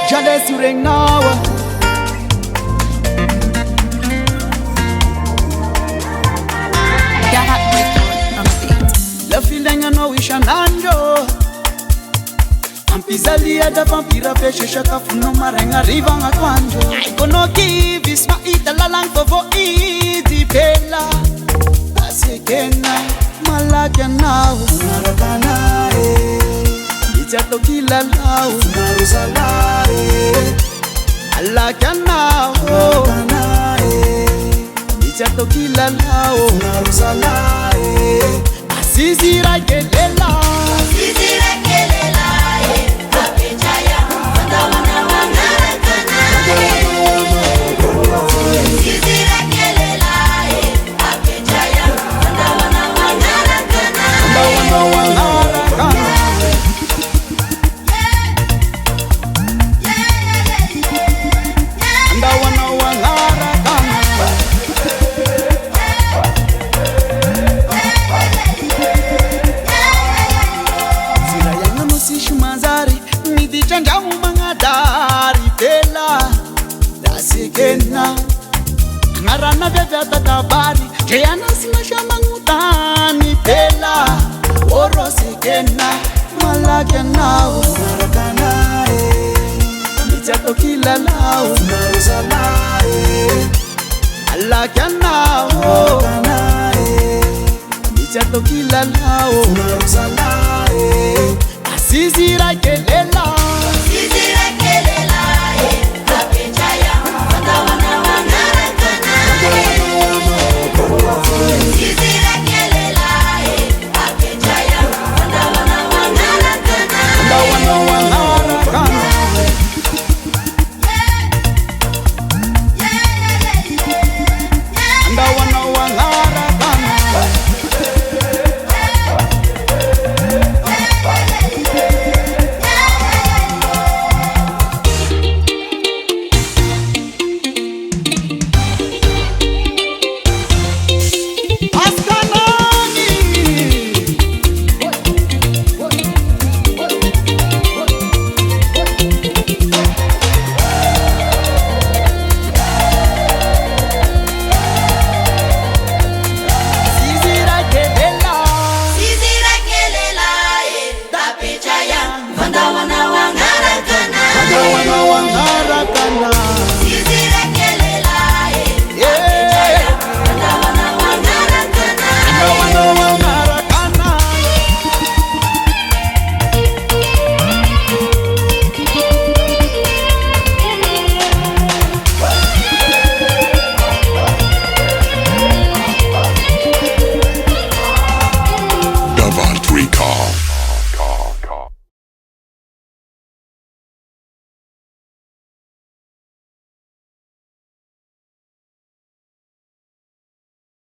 Jhaless you ring now. La filenga no ishananjo Ampizalia da vampira pesce shakafu no marenga riva nga kwanjo Aikono kivis ma ita lalang tovo iti pela Asekena malakya nao Narakana Ichato kila lao Narusala Alakya nao Narakana Ichato kila lao Narusala Asizira kelela Asizira kelela Apechaya Wana wanarakana Asizira kelela Apechaya Wana wanarakana Wana wanarakana Chanja umangadari pela dasikena ngarana bebeta tabari jeyana sinashama ngutani pela orosikena malakya nao narakana michato kila lao narusala alakya nao narakana michato kila lao narusala asizira kelela